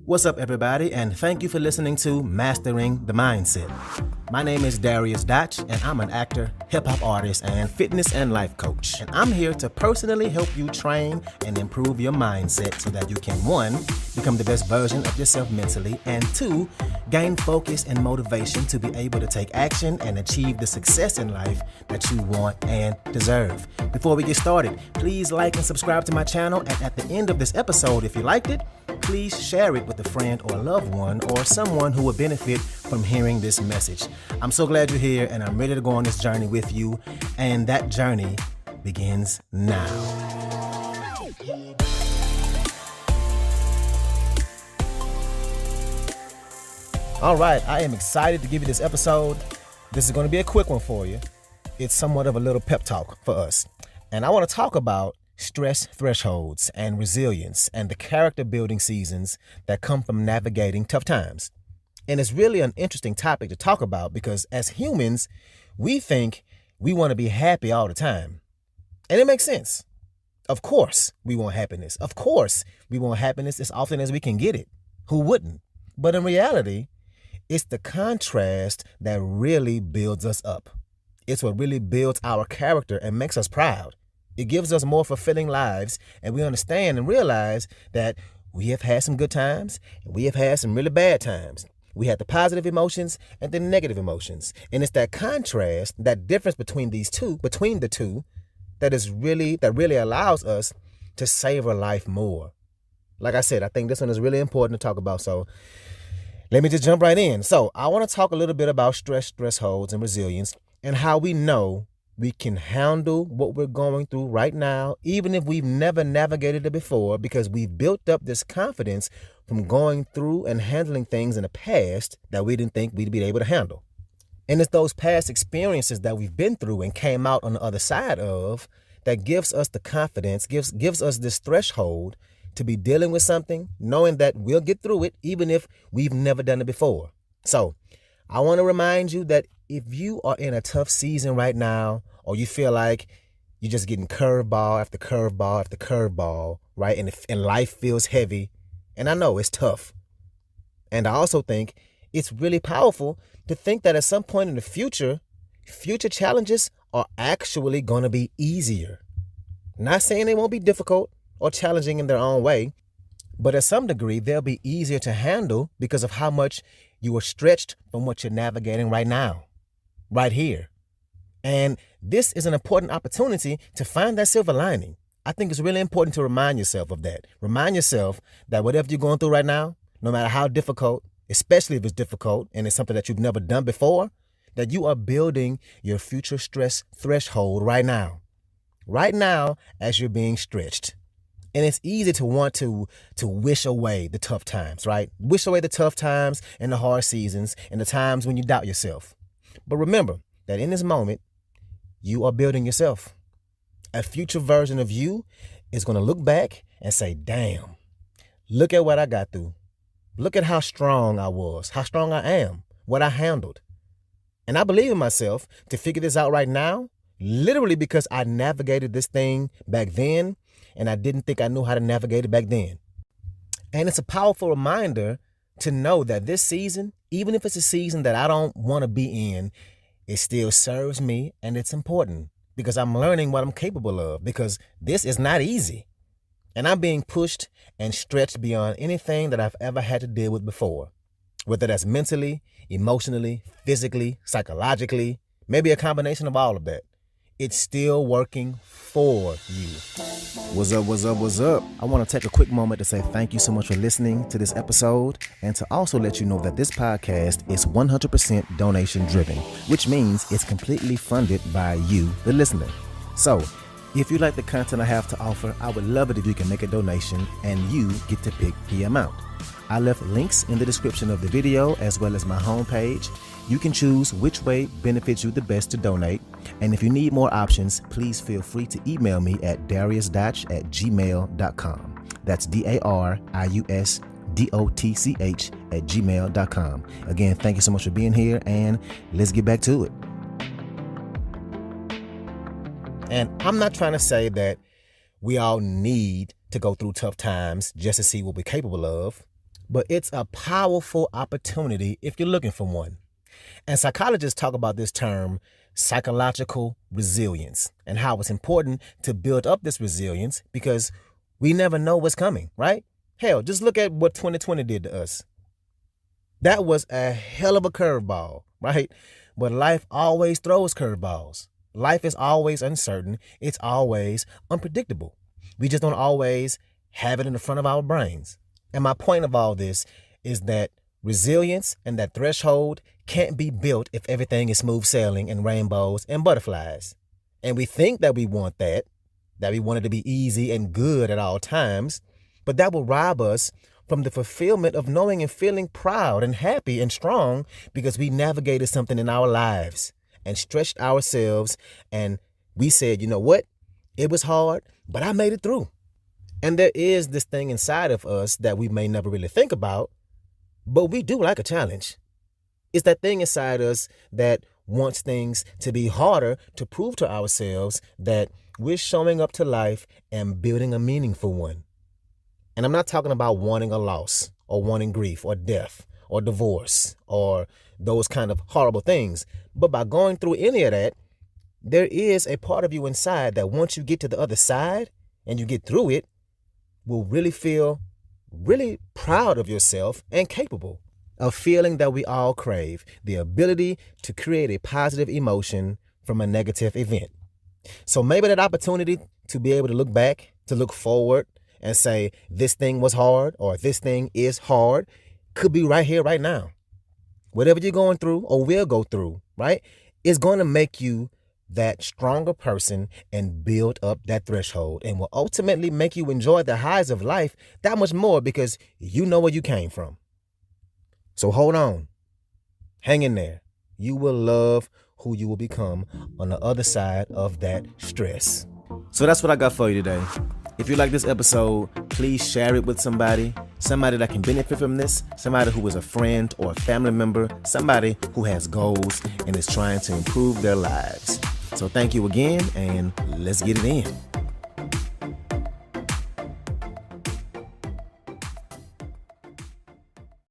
What's up, everybody, and thank you for listening to Mastering the Mindset. My name is Dariusdotch, and I'm an actor, hip-hop artist, and fitness and life coach. And I'm here to personally help you train and improve your mindset so that you can, 1, become the best version of yourself mentally, and 2, gain focus and motivation to be able to take action and achieve the success in life that you want and deserve. Before we get started, please like and subscribe to my channel, and at the end of this episode, if you liked it, please share it with a friend or a loved one or someone who would benefit from hearing this message. I'm so glad you're here, and I'm ready to go on this journey with you, and that journey begins now. All right, I am excited to give you this episode. This is going to be a quick one for you. It's somewhat of a little pep talk for us. And I want to talk about stress thresholds and resilience and the character building seasons that come from navigating tough times. And it's really an interesting topic to talk about because as humans, we think we want to be happy all the time. And it makes sense. Of course, we want happiness. Of course, we want happiness as often as we can get it. Who wouldn't? But in reality, it's the contrast that really builds us up. It's what really builds our character and makes us proud. It gives us more fulfilling lives, and we understand and realize that we have had some good times, and we have had some really bad times. We had the positive emotions and the negative emotions. And it's that contrast, that difference between the two, that really allows us to savor life more. Like I said, I think this one is really important to talk about. So let me just jump right in. So I want to talk a little bit about stress thresholds and resilience and how we know we can handle what we're going through right now, even if we've never navigated it before, because we've built up this confidence from going through and handling things in the past that we didn't think we'd be able to handle. And it's those past experiences that we've been through and came out on the other side of that gives us the confidence, gives us this threshold to be dealing with something, knowing that we'll get through it, even if we've never done it before. So I want to remind you that if you are in a tough season right now, or you feel like you're just getting curveball after curveball after curveball, right? And life feels heavy. And I know it's tough. And I also think it's really powerful to think that at some point in the future challenges are actually going to be easier. Not saying they won't be difficult or challenging in their own way, but at some degree, they'll be easier to handle because of how much you are stretched from what you're navigating right now, right here. And this is an important opportunity to find that silver lining. I think it's really important to remind yourself of that. Remind yourself that whatever you're going through right now, no matter how difficult, especially if it's difficult and it's something that you've never done before, that you are building your future stress threshold right now. Right now, as you're being stretched. And it's easy to want to wish away the tough times, right? Wish away the tough times and the hard seasons and the times when you doubt yourself. But remember that in this moment, you are building yourself. A future version of you is going to look back and say, damn, look at what I got through. Look at how strong I was, how strong I am, what I handled. And I believe in myself to figure this out right now, literally because I navigated this thing back then, and I didn't think I knew how to navigate it back then. And it's a powerful reminder to know that this season, even if it's a season that I don't want to be in, it still serves me, and it's important because I'm learning what I'm capable of, because this is not easy. And I'm being pushed and stretched beyond anything that I've ever had to deal with before, whether that's mentally, emotionally, physically, psychologically, maybe a combination of all of that. It's still working for you. What's up, what's up, what's up? I want to take a quick moment to say thank you so much for listening to this episode, and to also let you know that this podcast is 100% donation driven, which means it's completely funded by you, the listener. So if you like the content I have to offer, I would love it if you can make a donation and you get to pick the amount. I left links in the description of the video as well as my homepage. You can choose which way benefits you the best to donate. And if you need more options, please feel free to email me at dariusdotch@gmail.com. That's dariusdotch@gmail.com. Again, thank you so much for being here, and let's get back to it. And I'm not trying to say that we all need to go through tough times just to see what we're capable of. but it's a powerful opportunity if you're looking for one. And psychologists talk about this term, psychological resilience, and how it's important to build up this resilience because we never know what's coming, right? Hell, just look at what 2020 did to us. That was a hell of a curveball, right? But life always throws curveballs. Life is always uncertain. It's always unpredictable. We just don't always have it in the front of our brains. And my point of all this is that resilience and that threshold can't be built if everything is smooth sailing and rainbows and butterflies. And we think that we want that we want it to be easy and good at all times, but that will rob us from the fulfillment of knowing and feeling proud and happy and strong because we navigated something in our lives and stretched ourselves and we said, you know what? It was hard, but I made it through. And there is this thing inside of us that we may never really think about, but we do like a challenge. It's that thing inside us that wants things to be harder to prove to ourselves that we're showing up to life and building a meaningful one. And I'm not talking about wanting a loss or wanting grief or death or divorce or those kind of horrible things. But by going through any of that, there is a part of you inside that once you get to the other side and you get through it, will really feel really proud of yourself and capable of feeling that we all crave, the ability to create a positive emotion from a negative event. So maybe that opportunity to be able to look back, to look forward and say, this thing was hard or this thing is hard, could be right here, right now. Whatever you're going through or will go through, right, is going to make you that stronger person and build up that threshold and will ultimately make you enjoy the highs of life that much more because you know where you came from. So hold on. Hang in there. You will love who you will become on the other side of that stress. So that's what I got for you today. If you like this episode, please share it with somebody that can benefit from this, somebody who is a friend or a family member, somebody who has goals and is trying to improve their lives. So thank you again, and let's get it in.